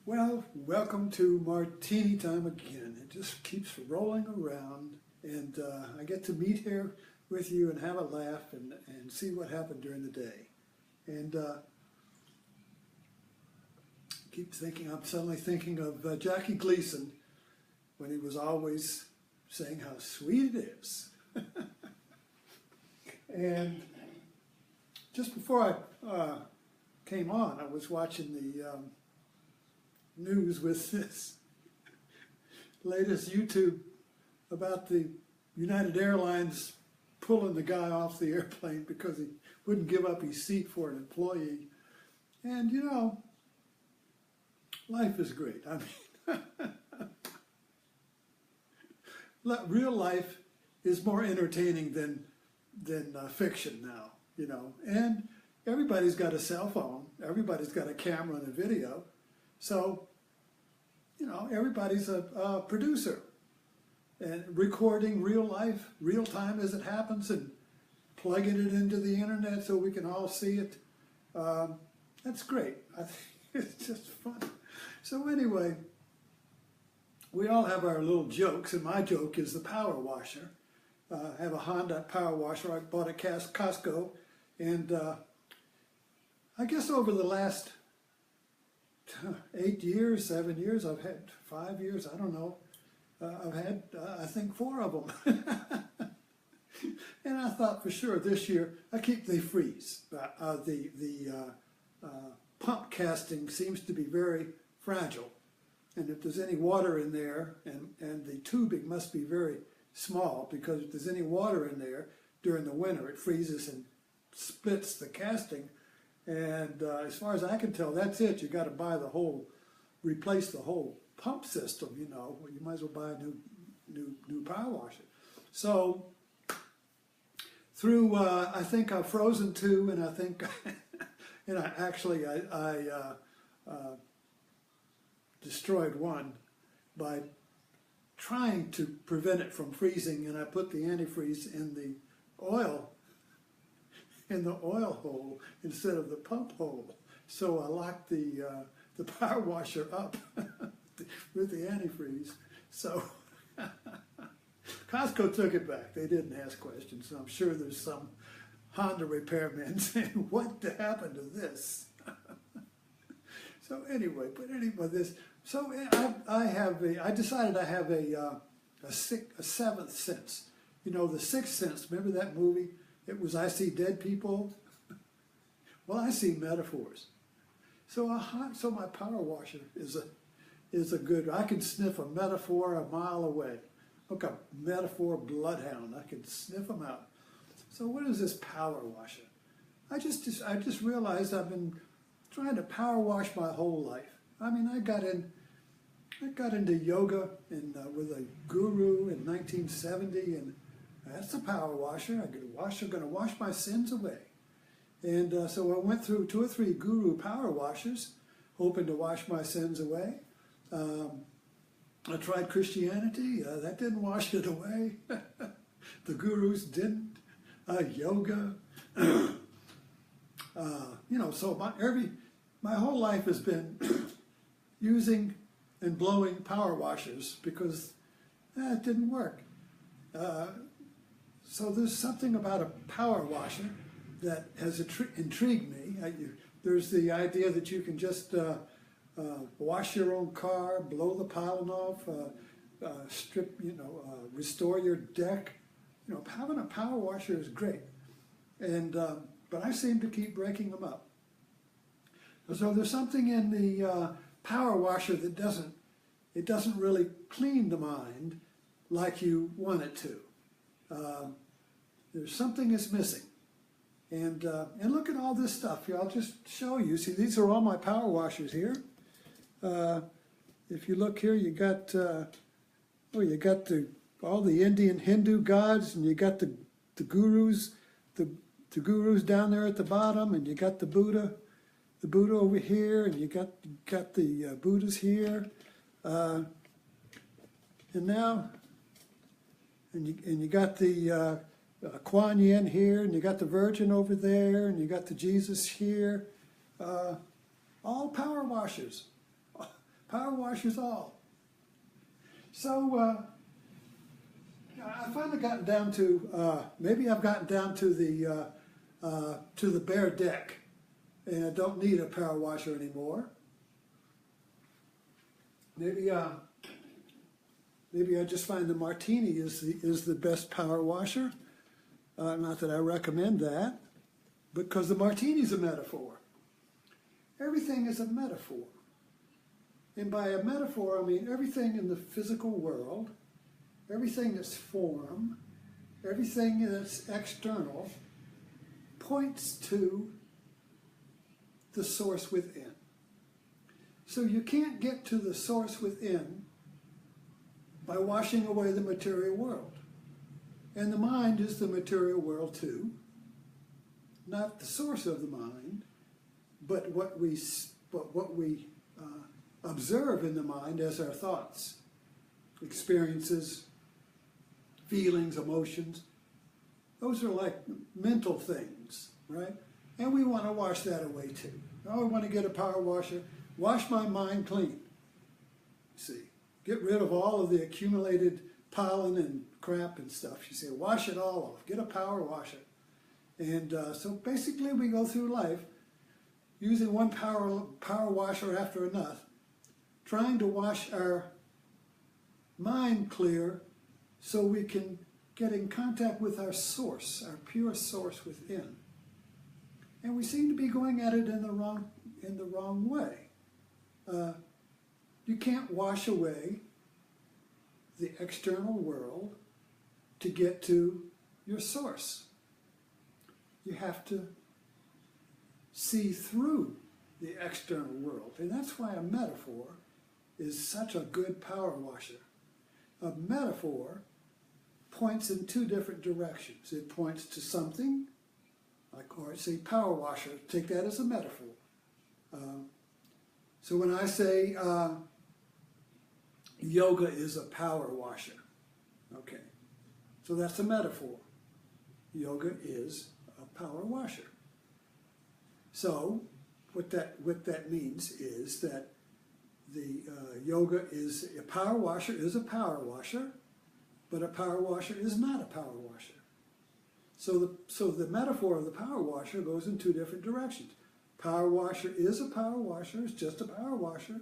Well, welcome to Martini time again. It just keeps rolling around, and I get to meet here with you and have a laugh and see what happened during the day. And I'm suddenly thinking of Jackie Gleason when he was always saying how sweet it is. And just before I came on, I was watching the news with this latest YouTube about the United Airlines pulling the guy off the airplane because he wouldn't give up his seat for an employee. And you know, life is great. I mean, real life is more entertaining than fiction now, you know. And everybody's got a cell phone, everybody's got a camera and a video. So, you know, everybody's a producer and recording real life, real time as it happens, and plugging it into the internet so we can all see it. That's great. I think it's just fun. So anyway, we all have our little jokes, and my joke is the power washer. I have a Honda power washer I bought at Costco, and I guess over the last 8 years, 7 years, I've had 5 years, I don't know. I've had, I think, 4 of them. And I thought for sure this year, I keep the freeze. The pump casting seems to be very fragile. And if there's any water in there, and the tubing must be very small, because if there's any water in there during the winter, it freezes and splits the casting. And as far as I can tell, that's it. You got to buy replace the whole pump system. You know, you might as well buy a new power washer. So through, I think I've frozen 2, and I think, and I destroyed 1 by trying to prevent it from freezing, and I put the antifreeze in the oil hole instead of the pump hole. So I locked the power washer up with the antifreeze. So Costco took it back. They didn't ask questions. So I'm sure there's some Honda repairman saying, "What happened to this?" So anyway, So I decided I have a seventh sense. You know, the Sixth Sense. Remember that movie? It was I see dead people. Well, I see metaphors. So my power washer is a good. I can sniff a metaphor a mile away. Look, a metaphor bloodhound. I can sniff them out. So what is this power washer? I just realized I've been trying to power wash my whole life. I mean, I got into yoga with a guru in 1970, and that's a power washer. I'm going to wash my sins away. And so I went through 2 or 3 guru power washers, hoping to wash my sins away. I tried Christianity. That didn't wash it away. The gurus didn't. Yoga. You know, so my whole life has been using and blowing power washers because it didn't work. So there's something about a power washer that has intrigued me. There's the idea that you can just wash your own car, blow the pollen off, restore your deck. You know, having a power washer is great. And but I seem to keep breaking them up. So there's something in the power washer that doesn't really clean the mind like you want it to. There's something is missing. And look at all this stuff here. I'll just show you. See, these are all my power washers here. If you look here, you got all the Indian Hindu gods, and you got the gurus, the gurus down there at the bottom, and you got the Buddha over here, and you got the Buddhas here, and you got the Kuan Yin here, and you got the Virgin over there, and you got the Jesus here. All power washers. Power washes all. So I finally gotten down to, maybe I've gotten down to the bare deck, and I don't need a power washer anymore. Maybe I just find the Martini is the best power washer. Not that I recommend that, because the Martini's a metaphor. Everything is a metaphor. And by a metaphor, I mean everything in the physical world, everything that's form, everything that's external, points to the source within. So you can't get to the source within by washing away the material world. And the mind is the material world too. Not the source of the mind, but what we observe in the mind as our thoughts, experiences, feelings, emotions. Those are like mental things, right? And we want to wash that away too. Oh, I want to get a power washer, wash my mind clean. See, get rid of all of the accumulated pollen and crap and stuff. You say, wash it all off, get a power washer. And so basically we go through life using one power washer after another, trying to wash our mind clear so we can get in contact with our source, our pure source within. And we seem to be going at it in the wrong way. You can't wash away the external world to get to your source. You have to see through the external world. And that's why a metaphor is such a good power washer. A metaphor points in two different directions. It points to something, like, or say power washer, take that as a metaphor. So when I say yoga is a power washer, okay, so that's a metaphor. Yoga is a power washer. So what that means is that the yoga is a power washer is a power washer, but a power washer is not a power washer. So the metaphor of the power washer goes in two different directions. Power washer is a power washer, it's just a power washer.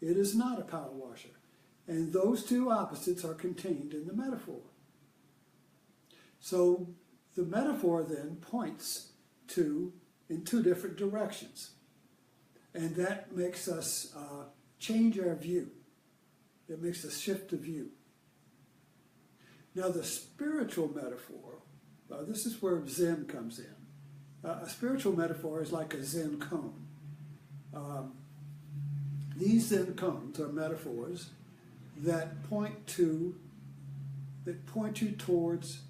It is not a power washer. And those two opposites are contained in the metaphor. So the metaphor then points in two different directions. And that makes us change our view. It makes us shift the view. Now the spiritual metaphor, this is where Zen comes in. A spiritual metaphor is like a Zen cone. These Zen cones are metaphors that point you towards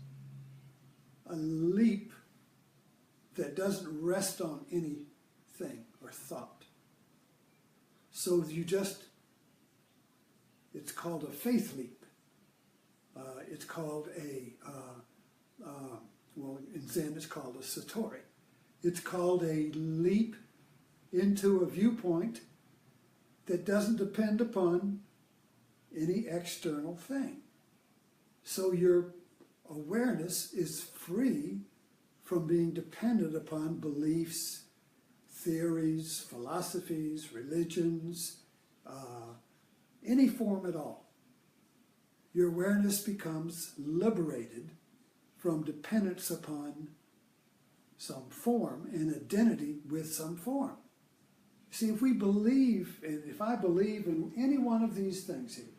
a leap that doesn't rest on anything or thought. So it's called a faith leap. It's called well, in Zen it's called a satori. It's called a leap into a viewpoint that doesn't depend upon any external thing. So your awareness is free from being dependent upon beliefs, theories, philosophies, religions, any form at all. Your awareness becomes liberated from dependence upon some form and identity with some form. See, if we believe, and if I believe in any one of these things here,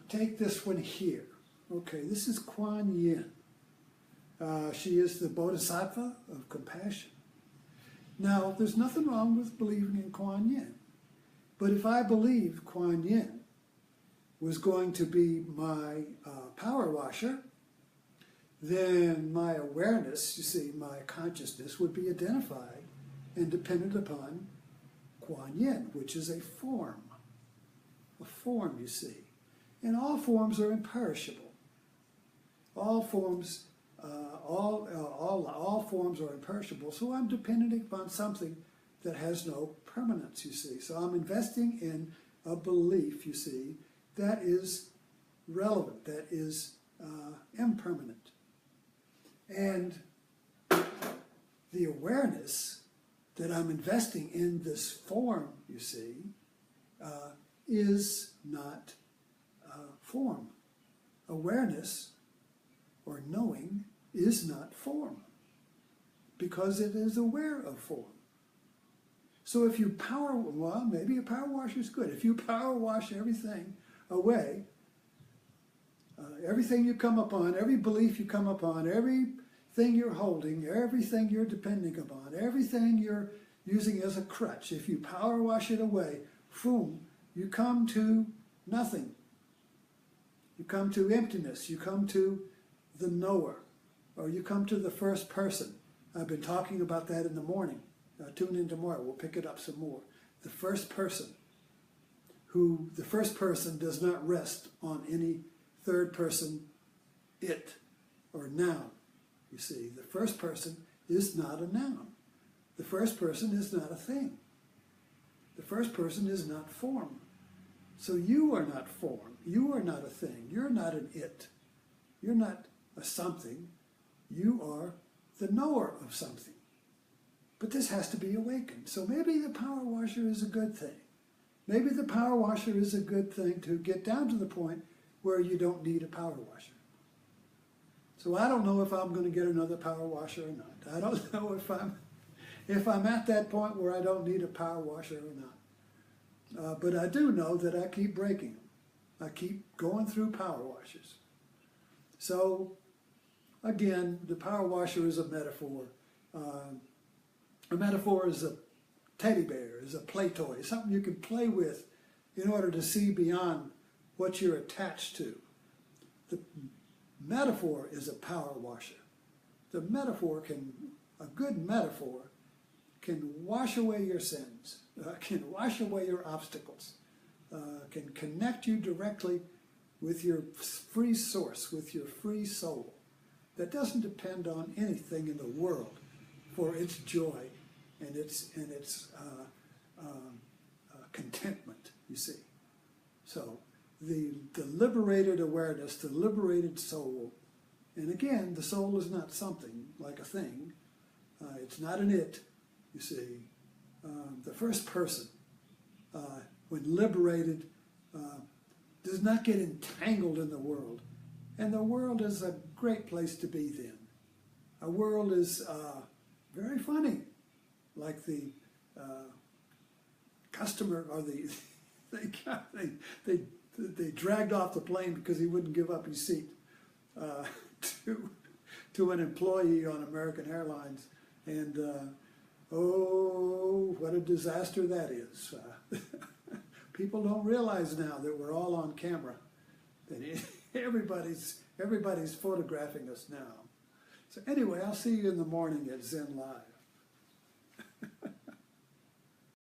take this one here. Okay, this is Kuan Yin. She is the Bodhisattva of compassion. Now, there's nothing wrong with believing in Kuan Yin. But if I believe Kuan Yin was going to be my power washer, then my awareness, you see, my consciousness would be identified and dependent upon Kuan Yin, which is a form, you see. And all forms are imperishable. All forms are imperishable, so I'm dependent upon something that has no permanence, you see. So I'm investing in a belief, you see, that is relevant, that is impermanent. And the awareness that I'm investing in this form, you see, is not form. Awareness, or knowing, is not form, because it is aware of form. So if you well, maybe a power washer is good. If you power wash everything away, everything you come upon, every belief you come upon, everything you're holding, everything you're depending upon, everything you're using as a crutch, if you power wash it away, boom, you come to nothing. You come to emptiness. You come to the knower, or you come to the first person. I've been talking about that in the morning. Tune in tomorrow. We'll pick it up some more. The first person, the first person does not rest on any third person it or noun. You see, the first person is not a noun. The first person is not a thing. The first person is not form. So you are not form. You are not a thing. You're not an it. You're not a something. You are the knower of something. But this has to be awakened. So maybe the power washer is a good thing. Maybe the power washer is a good thing to get down to the point where you don't need a power washer. So I don't know if I'm going to get another power washer or not. I don't know if I'm at that point where I don't need a power washer or not. But I do know that I keep breaking them. I keep going through power washers. So again, the power washer is a metaphor. A metaphor is a teddy bear, is a play toy, something you can play with in order to see beyond what you're attached to. The metaphor is a power washer. The metaphor a good metaphor can wash away your sins, can wash away your obstacles, can connect you directly with your free source, with your free soul, that doesn't depend on anything in the world for its joy and its contentment, you see. So the liberated awareness, the liberated soul, and again, the soul is not something like a thing. It's not an it, you see. The first person, when liberated, does not get entangled in the world. And the world is a great place to be then. Our world is very funny, like the customer, or they dragged off the plane because he wouldn't give up his seat to an employee on American Airlines. And oh, what a disaster that is. People don't realize now that we're all on camera, that everybody's photographing us now. So anyway, I'll see you in the morning at Zen Live.